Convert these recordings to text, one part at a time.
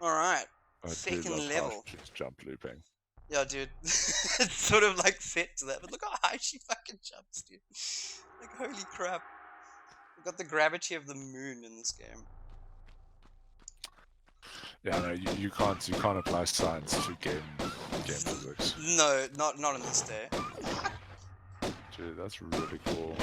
Alright. I do Second love how level. she's jump looping. Yeah, dude. It's sort of like set to that, but look how high she fucking jumps, dude. Like, holy crap. We got the gravity of the moon in this game. Yeah, no, you can't apply science to game physics. No, not in this day. Dude, that's really cool.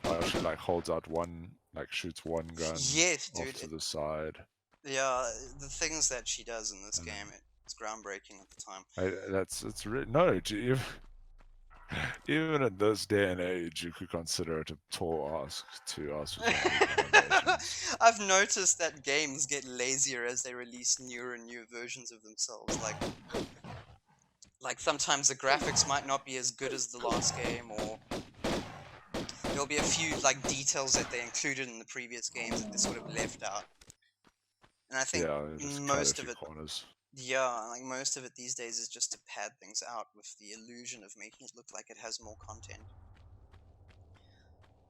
How she like holds out one, like shoots one gun Yes, off dude. to the side. Yeah, the things that she does in this And game, it's groundbreaking at the time. that's really no. Even in this day and age, you could consider it a tall ask to ask for jump loop animations. I've noticed that games get lazier as they release newer and newer versions of themselves. Like sometimes the graphics might not be as good as the last game, or there'll be a few like details that they included in the previous games that they sort of left out. And I think Yeah, they just cut a most of few it, corners. yeah, like most of it these days is just to pad things out with the illusion of making it look like it has more content.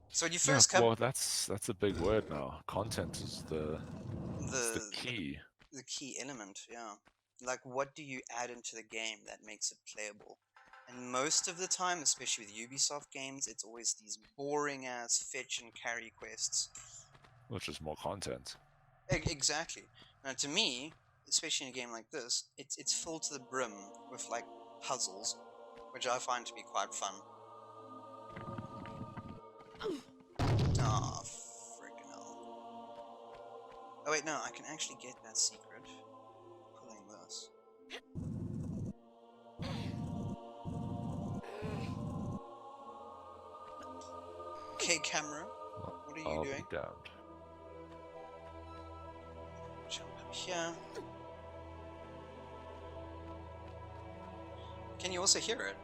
So when you Yeah, first come, well, that's a big word now. Content is it's the the key. the key element, yeah. Like, what do you add into the game that makes it playable? And most of the time, especially with Ubisoft games, it's always these boring ass fetch and carry quests. Which is more content. Exactly. Now, to me, especially in a game like this, it's full to the brim with like puzzles, which I find to be quite fun. Ah, freaking hell. Oh wait, no, I can actually get that secret. Pulling this. Okay, camera, what are you I'll doing? be damned. Jump up here. Can you also hear it?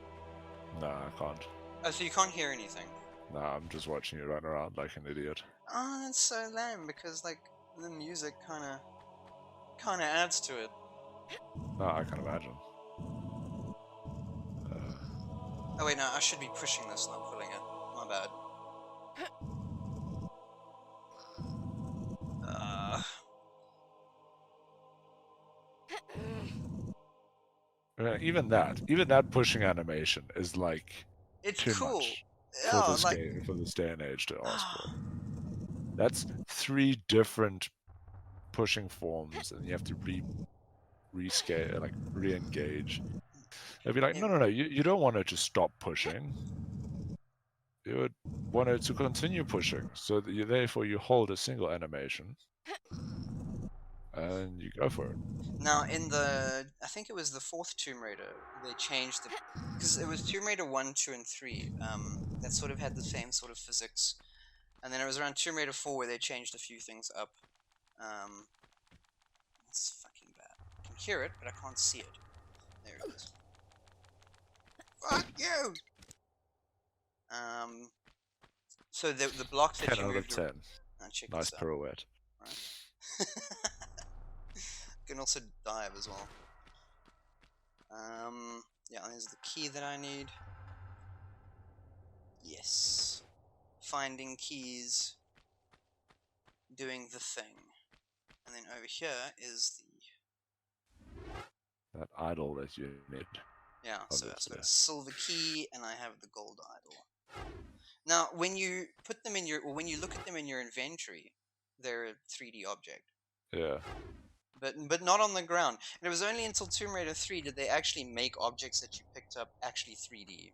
Nah, I can't. Oh, so you can't hear anything. Nah, I'm just watching you run around like an idiot. Oh, that's so lame because like the music kind of adds to it. Nah, I can imagine. Oh wait, no, I should be pushing this, not pulling it. My bad. Uh, Even that pushing animation is like it's too cool. much for Yeah, this like game, for this day and age to ask for. That's 3 different pushing forms, and you have to rescale, like re-engage. They'd be like, yeah, no, you don't want it to stop pushing. You would want it to continue pushing, so that therefore you hold a single animation and you go for it. now in I think it was the fourth Tomb Raider, they changed the because it was Tomb Raider 1, 2, and 3. That sort of had the same sort of physics, and then it was around Tomb Raider 4 where they changed a few things up. Um, it's fucking bad. I can hear it, but I can't see it. There it is. Fuck you! Um, so the blocks that 10 you out of moved. 10. Check Nice this out. pirouette. Right. Can also dive as well. Yeah, there's the key that I need. Yes. Finding keys. Doing the thing. And then over here is That idol that you need. yeah, so I've Obviously. got a silver key and I have the gold idol. Now, when you put them in or when you look at them in your inventory, they're a 3D object. Yeah. But not on the ground. And it was only until Tomb Raider 3 did they actually make objects that you picked up actually 3D.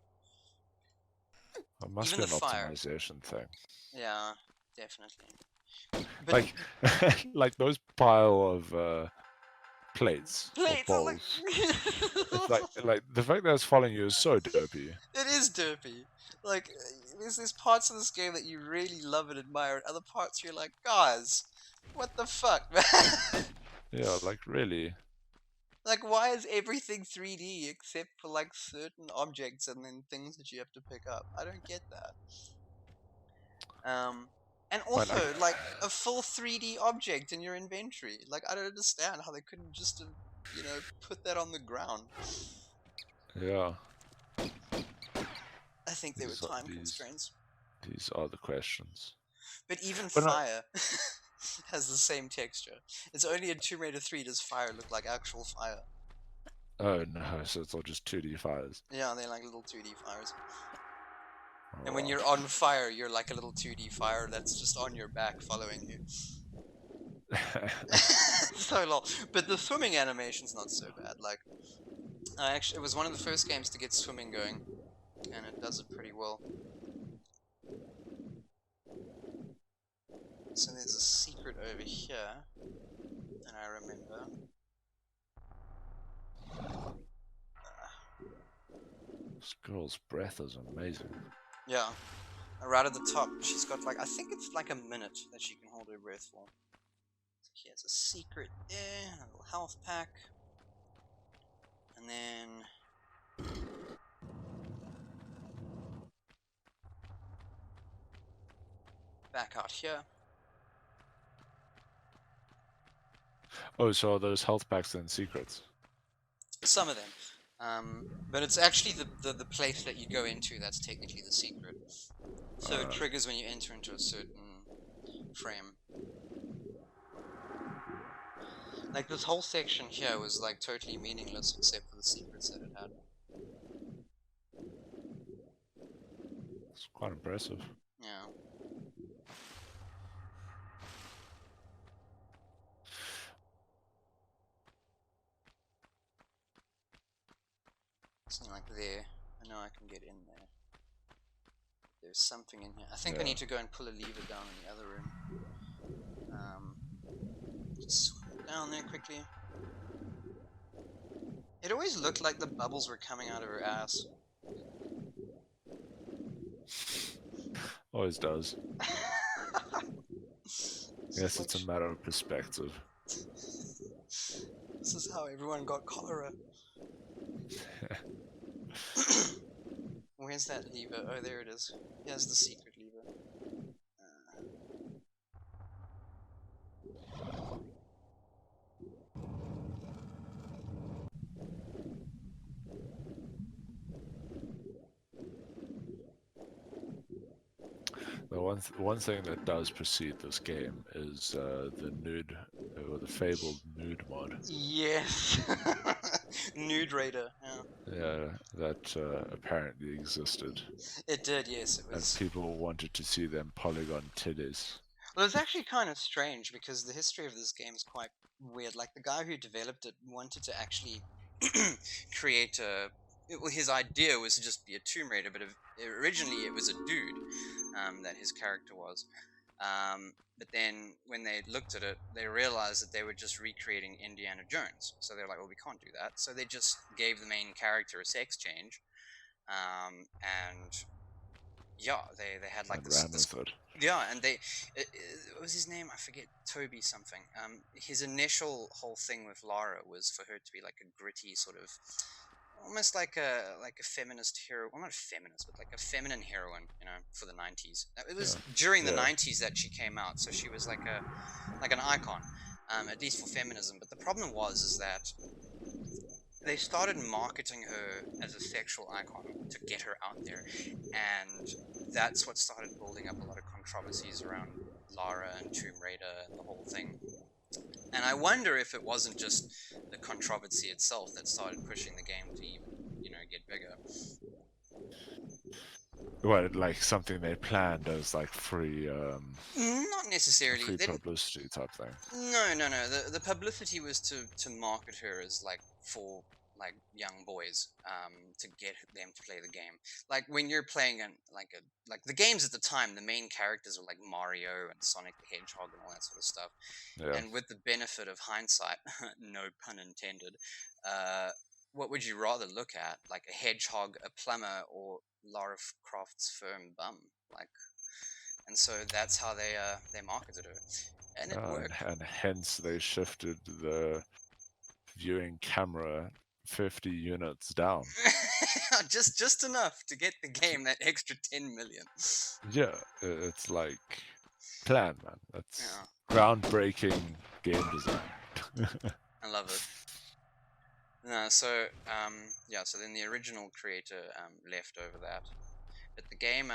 It must Even be the an fire. optimization thing. Yeah, definitely. But Like, like those pile of plates or plates are like bowls. It's like the fact that it's following you is so dopey. it is derpy. Like there's parts of this game that you really love and admire, and other parts you're like, guys, what the fuck, man? Yeah, like really. Like, why is everything 3D except for like certain objects and then things that you have to pick up? I don't get that. And When I, also like a full 3D object in your inventory. Like, I don't understand how they couldn't just have, put that on the ground. yeah, I think there were these are time these constraints. these are the questions. But even But fire. has the same texture. It's only in Tomb Raider 3 does fire look like actual fire. Oh no, so it's all just 2D fires. Yeah, they're like little 2D fires. Oh, And when wow. you're on fire, you're like a little 2D fire that's just on your back following you. So long. But the swimming animation's not so bad. Like, it was one of the first games to get swimming going, and it does it pretty well. So there's a secret over here, and I remember. This girl's breath is amazing. Yeah, right at the top, she's got like, I think it's like a minute that she can hold her breath for. So here's a secret there, a little health pack. And then back out here. Oh, so are those health packs then secrets? Some of them. But it's actually the place that you go into that's technically the secret. So it triggers when you enter into a certain frame. Like this whole section here was like totally meaningless except for the secrets that it had. It's quite impressive. Yeah. Something like there. I know I can get in there. There's something in here. I think I need to go and pull a lever down in the other room. Just swim down there quickly. It always looked like the bubbles were coming out of her ass. Always does. Yes, it's a matter of perspective. This is how everyone got cholera. Where's that lever? Oh, there it is. Here's the secret lever. The one thing that does precede this game is the nude, or the fabled nude mod. Yes! Nude Raider, yeah. Yeah, that apparently existed. It did, yes. It was. And people wanted to see them polygon titties. Well, it's actually kind of strange because the history of this game is quite weird. Like, the guy who developed it wanted to actually create a. Well, his idea was to just be a Tomb Raider, but originally it was a dude that his character was. But then when they looked at it, they realized that they were just recreating Indiana Jones. So they're like, well, we can't do that. So they just gave the main character a sex change. And yeah, they had like And ran with it. yeah, and what was his name? I forget. Toby something. His initial whole thing with Lara was for her to be like a gritty sort of, almost like a feminist hero. Well, not a feminist, but like a feminine heroine, you know, for the 90s. It was during the 90s that she came out, so she was like an icon, at least for feminism. But the problem is that they started marketing her as a sexual icon to get her out there, and that's what started building up a lot of controversies around Lara and Tomb Raider and the whole thing. And I wonder if it wasn't just the controversy itself that started pushing the game to even, get bigger. Well, like something they planned as like free, Not necessarily. free publicity type thing. No. The publicity was to market her as like for like young boys, to get them to play the game. Like when you're playing like the games at the time, the main characters were like Mario and Sonic the Hedgehog and all that sort of stuff. Yeah. And with the benefit of hindsight, no pun intended, what would you rather look at? Like a hedgehog, a plumber, or Lara Croft's firm bum? Like, and so that's how they marketed her, and it worked. And hence they shifted the viewing camera 50 units down. just enough to get the game that extra 10 million. Yeah, it's like plan, man. That's groundbreaking game design. I love it. No, so so then the original creator left over that, but the game,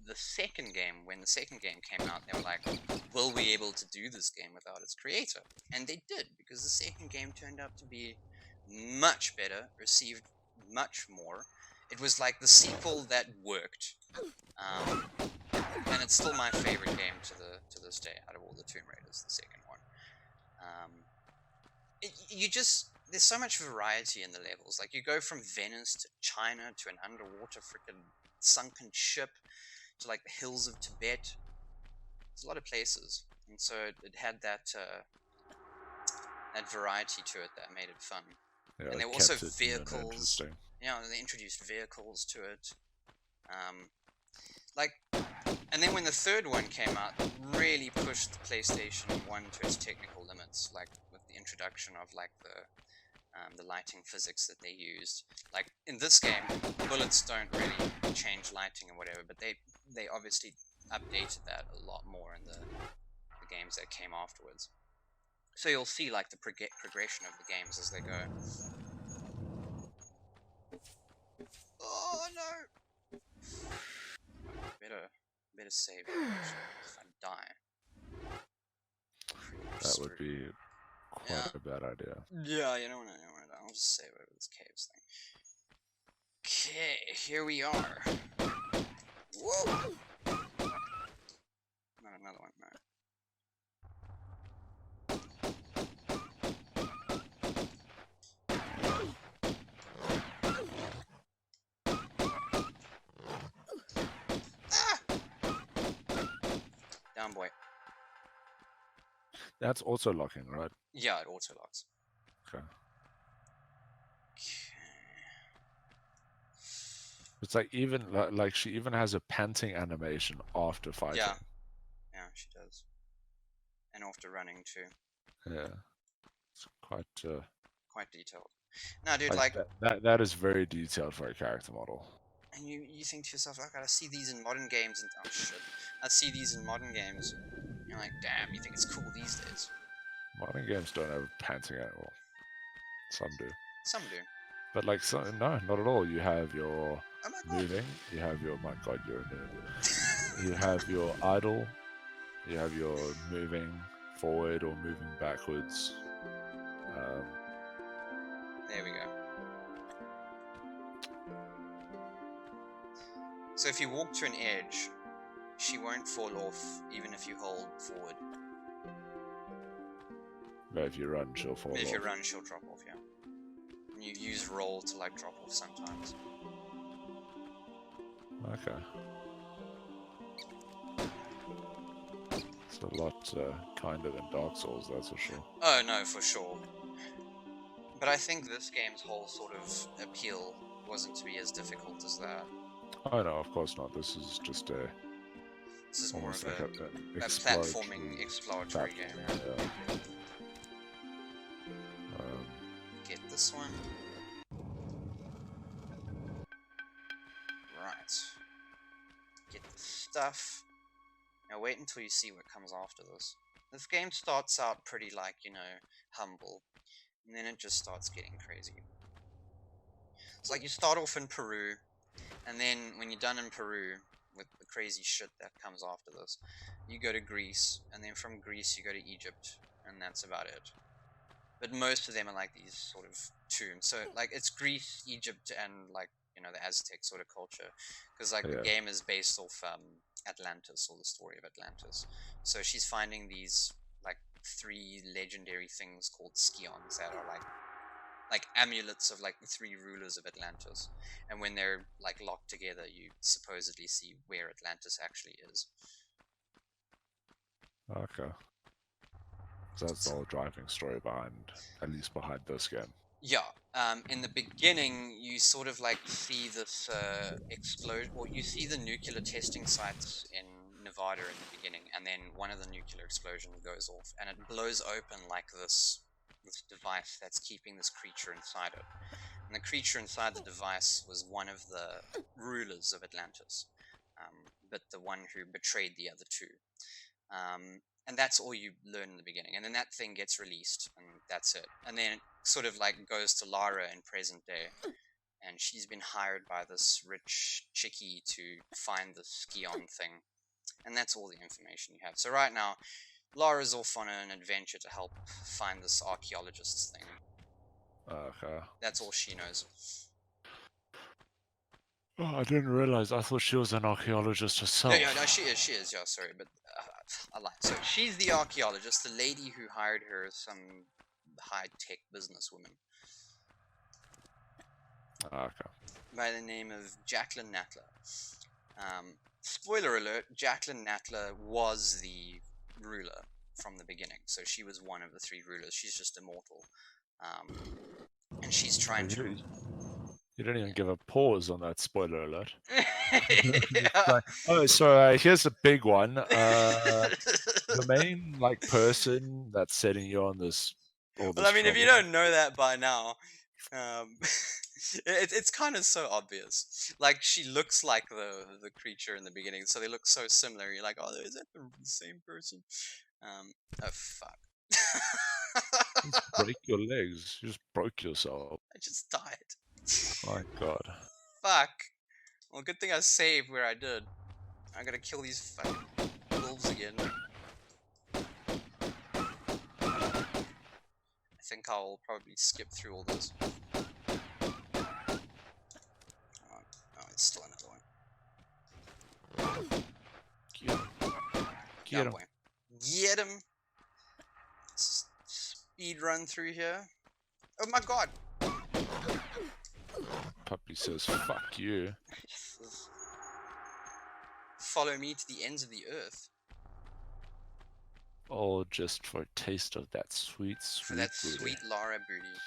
the second game, when the second game came out, they were like, will we be able to do this game without its creator? And they did, because the second game turned out to be much better, received much more. It was like the sequel that worked. And it's still my favorite game to this day out of all the Tomb Raiders, the second one. There's so much variety in the levels. Like, you go from Venice to China to an underwater freaking sunken ship to like the hills of Tibet. There's a lot of places, and so it had that that variety to it that made it fun. Yeah, And there were kept also it vehicles. interesting. They introduced vehicles to it. And then when the third one came out, it really pushed the PlayStation 1 to its technical limits, like with the introduction of like the lighting physics that they used. Like in this game, bullets don't really change lighting or whatever, but they obviously updated that a lot more in the games that came afterwards. So you'll see like the progression of the games as they go. Oh no! Better save it, if I die. That would be quite a bad idea. Yeah, you don't want to. I'll just save over this caves thing. Okay, here we are. Whoa! Not another one, no. Ah! Down, boy. That's also locking, right? Yeah, it auto locks. Okay. It's like even like she even has a panting animation after fighting. Yeah, she does. And after running too. Yeah, it's quite detailed. No, dude, like that is very detailed for a character model. And you think to yourself, like, I see these in modern games, and oh shit, I see these in modern games. And you're like, damn, you think it's cool these days? Modern games don't have panting animal. Some do. Some do. But like, no, not at all. You have your moving. You have your, my god, you're a nerd. You have your idle. You have your moving forward or moving backwards. There we go. So if you walk to an edge, she won't fall off even if you hold forward. But if you run, she'll fall off. If you run, she'll drop off, yeah. And you use roll to like drop off sometimes. Okay. It's a lot kinder than Dark Souls, that's for sure. Oh no, for sure. But I think this game's whole sort of appeal wasn't to be as difficult as that. Oh no, of course not. This is just a... This is more of like a platforming exploratory game. Yeah. Get this one. Right. Get the stuff. Now wait until you see what comes after this. This game starts out pretty, like, humble. And then it just starts getting crazy. It's like you start off in Peru, and then when you're done in Peru, with the crazy shit that comes after this, you go to Greece, and then from Greece you go to Egypt, and that's about it. But most of them are like these sort of tombs. So, like, it's Greece, Egypt, and, like, the Aztec sort of culture. Because, like, the game is based off Atlantis, or the story of Atlantis. So she's finding these, like, 3 legendary things called scions that are, like amulets of, like, the 3 rulers of Atlantis. And when they're, like, locked together, you supposedly see where Atlantis actually is. Okay. So that's the whole driving story behind, at least behind this game. Yeah. In the beginning, you sort of like see this explosion, or you see the nuclear testing sites in Nevada in the beginning, and then one of the nuclear explosions goes off, and it blows open like this device that's keeping this creature inside it. And the creature inside the device was one of the rulers of Atlantis, but the one who betrayed the other 2. And that's all you learn in the beginning. And then that thing gets released, and that's it. And then it sort of like goes to Lara in present day. and she's been hired by this rich chickie to find the ski-on thing. And that's all the information you have. So right now, Laura's off on an adventure to help find this archaeologist's thing. Okay. That's all she knows. Oh, I didn't realize. I thought she was an archaeologist herself. No, she is, yeah, sorry, but I lied. So she's the archaeologist, the lady who hired her is some high-tech businesswoman. Okay. By the name of Jacqueline Natler. Spoiler alert, Jacqueline Natler was the ruler from the beginning, so she was one of the 3 rulers. She's just immortal. And she's trying to... You don't even give a pause on that spoiler alert. Yeah. Like, oh, so here's a big one. The main person that's setting you on this. Well, I mean, if you don't know that by now, it's kind of so obvious. Like, she looks like the creature in the beginning, so they look so similar. You're like, oh, is that the same person? Oh fuck. Just break your legs. You just broke yourself. I just died. My god. Fuck. Well, good thing I saved where I did. I gotta kill these fucking wolves again. I think I'll probably skip through all this. Oh, it's still another one. Get him. Boy. Get him! Speed run through here. Oh my god! Puppy says, fuck you. Follow me to the ends of the earth. All just for a taste of that sweet, sweet For that booty. sweet Lara booty.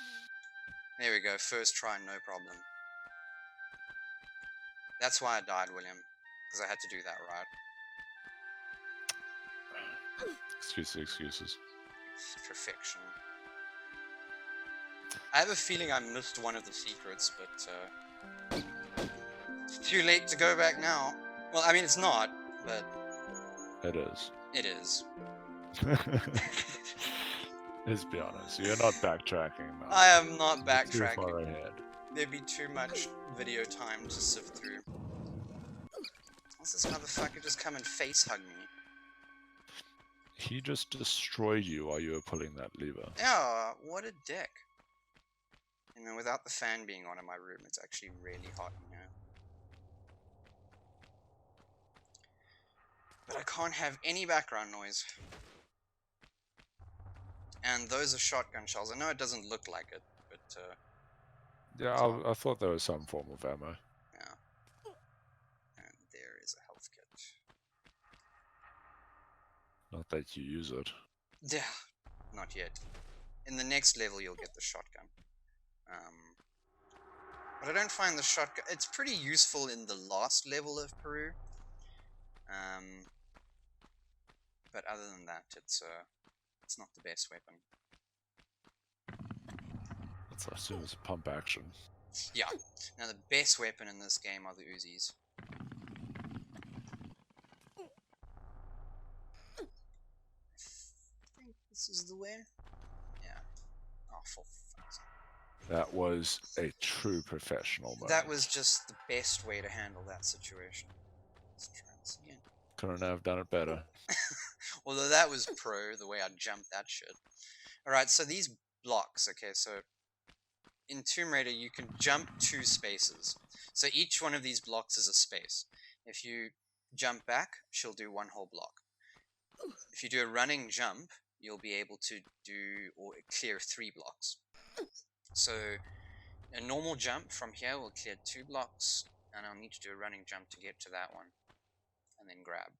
There we go, first try, no problem. That's why I died, William. Because I had to do that right. Excuses. It's perfection. I have a feeling I missed one of the secrets, but it's too late to go back now. Well, I mean, it's not, but... It is. It is. Let's be honest, you're not backtracking now. I am not backtracking. Too far ahead. There'd be too much video time to sift through. What's this motherfucker just come and face hug me? He just destroyed you while you were pulling that lever. Yeah, what a dick. You know, without the fan being on in my room, it's actually really hot in here. But I can't have any background noise. And those are shotgun shells. I know it doesn't look like it, but yeah, I thought there was some form of ammo. Yeah. And there is a health kit. Not that you use it. Yeah, not yet. In the next level, you'll get the shotgun. But I don't find the shotgun... It's pretty useful in the last level of Peru. But other than that, it's not the best weapon. That's as soon as pump action. Yeah. Now the best weapon in this game are the Uzis. I think this is the way. Yeah. Oh, for fuck's sake. That was a true professional moment. That was just the best way to handle that situation. Let's try this again. Couldn't have done it better. Although that was pro, the way I jumped that shit. Alright, so these blocks, okay, so in Tomb Raider you can jump 2 spaces. So each one of these blocks is a space. If you jump back, she'll do 1 whole block. If you do a running jump, you'll be able to do or clear 3 blocks. So a normal jump from here will clear 2 blocks, and I'll need to do a running jump to get to that one. And then grab.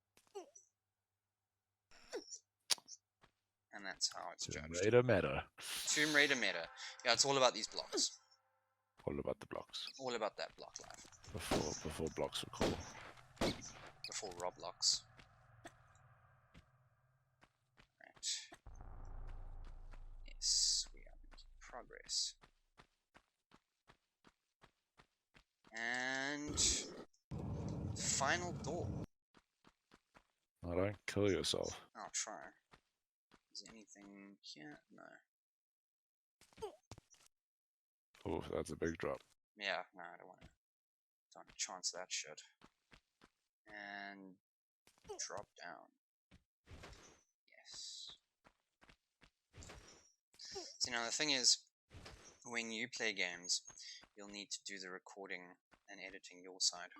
And that's how it's judged. Tomb Raider meta. Tomb Raider meta. Yeah, it's all about these blocks. All about the blocks. All about that block life. Before blocks were cool. Before Roblox. Right. Yes, we are making progress. And final door. Oh, don't kill yourself. I'll try. Is there anything here? No. Oh, that's a big drop. Yeah, no, I don't want to chance that shit. And drop down. Yes. So now the thing is, when you play games, you'll need to do the recording and editing your side.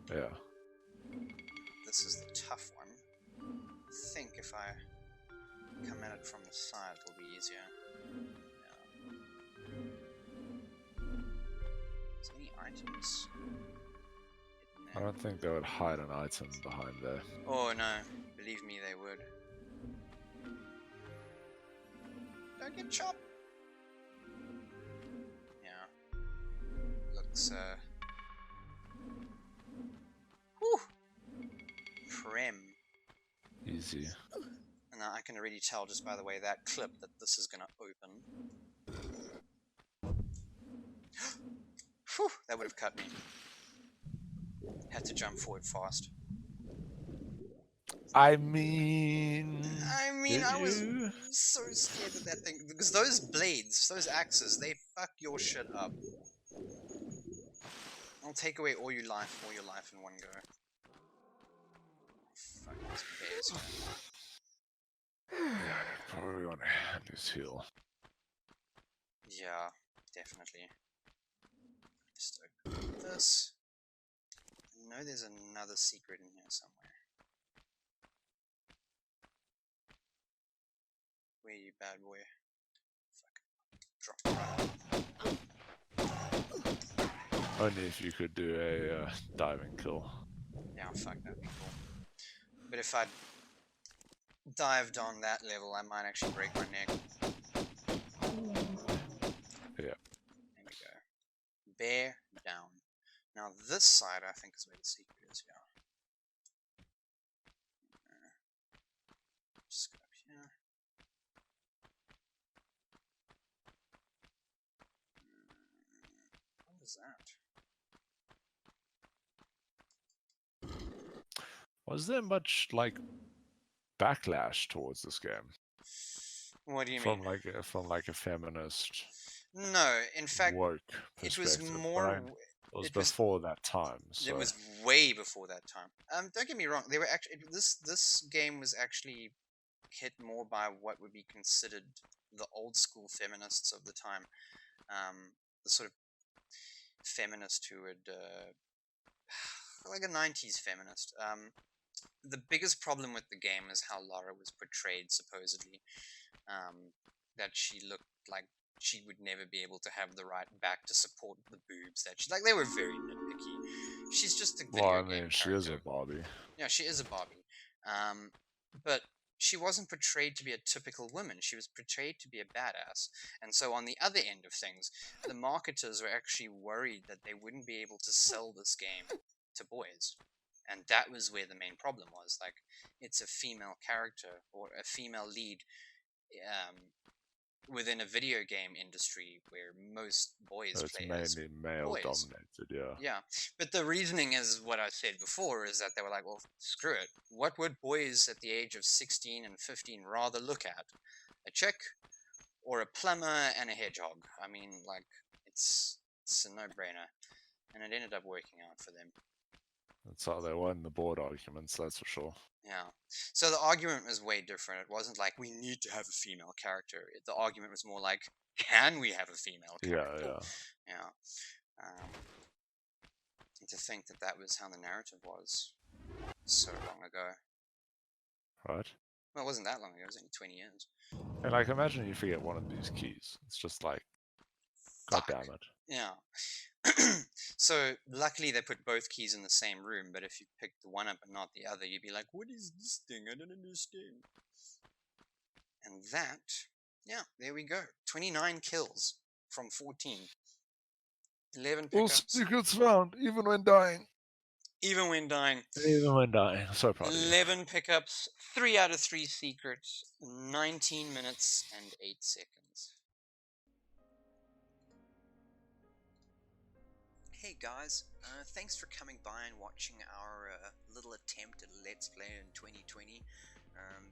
Yeah. This is the tough one. I think if I come at it from the side, it'll be easier. Is there any items? I don't think they would hide an item behind there. Oh no, believe me, they would. Don't get chopped. Yeah. Looks whew. Prem. Easy. And I can already tell just by the way that clip that this is gonna open. Whew, that would have cut me. Had to jump forward fast. I mean, I was so scared of that thing because those blades, those axes, they fuck your shit up. I'll take away all your life in one go. Fuck these bears. Yeah, probably want to hand his heal. Yeah, definitely. Just open this. I know there's another secret in here somewhere. Where you, bad boy? Fuck. Drop. Only if you could do a diving kill. Yeah, fuck, that'd be cool. But if I dived on that level, I might actually break my neck. Yeah. There we go. Bear down. Now this side, I think, is where the secret is, yeah. Just go up here. What was that? Was there much, like, backlash towards this game? What do you mean? From like a feminist No, in fact, woke it was perspective. more. It was before that time. So. It was way before that time. Don't get me wrong. They were actually this game was actually hit more by what would be considered the old school feminists of the time, the sort of feminist who would like a 90s feminist. The biggest problem with the game is how Lara was portrayed, supposedly. That she looked like she would never be able to have the right back to support the boobs that she, like, they were very nitpicky. She's just a video game she character. is a Barbie. Yeah, she is a Barbie. But she wasn't portrayed to be a typical woman. She was portrayed to be a badass. And so on the other end of things, the marketers were actually worried that they wouldn't be able to sell this game to boys. And that was where the main problem was. Like, it's a female character or a female lead within a video game industry where most boys So it's play mainly as male boys. dominated, yeah. Yeah, but the reasoning is what I said before, is that they were like, well, screw it. What would boys at the age of 16 and 15 rather look at? A chick or a plumber and a hedgehog? I mean, like, it's a no-brainer. And it ended up working out for them. That's how they won the board arguments, that's for sure. Yeah. So the argument was way different. It wasn't like, we need to have a female character. The argument was more like, can we have a female character? Yeah. And to think that that was how the narrative was so long ago. Right? Well, it wasn't that long ago. It was only 20 years. And like, imagine you forget one of these keys. It's just like, God damn it. Yeah. So luckily they put both keys in the same room, but if you picked the one up and not the other, you'd be like, what is this thing? I don't understand. And that, yeah, there we go. 29 kills from 14. 11 All pickups. secrets found, even when dying. Even when dying. Even when dying. So proud of you. 11 pickups, 3 out of 3 secrets, 19 minutes and 8 seconds. Hey guys, thanks for coming by and watching our little attempt at a Let's Play in 2020.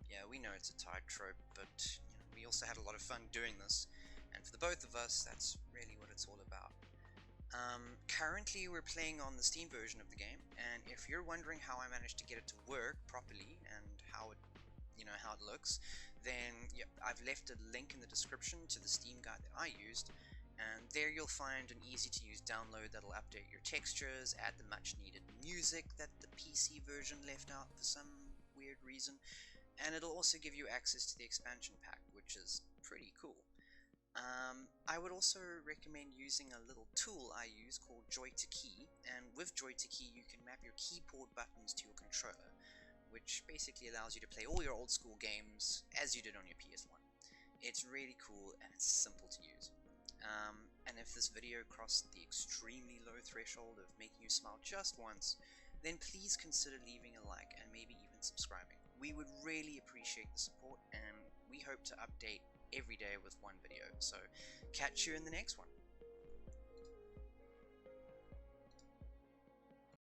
Yeah, we know it's a tight trope, but we also had a lot of fun doing this. And for the both of us, that's really what it's all about. Currently we're playing on the Steam version of the game, and if you're wondering how I managed to get it to work properly and how it how it looks, then yeah, I've left a link in the description to the Steam guide that I used, and there you'll find an easy to use download that'll update your textures, add the much needed music that the PC version left out for some weird reason, and it'll also give you access to the expansion pack, which is pretty cool. I would also recommend using a little tool I use called JoyToKey, and with JoyToKey you can map your keyboard buttons to your controller, which basically allows you to play all your old school games as you did on your PS1. It's really cool and it's simple to use. And if this video crossed the extremely low threshold of making you smile just once, then please consider leaving a like and maybe even subscribing. We would really appreciate the support, and we hope to update every day with one video, so catch you in the next one.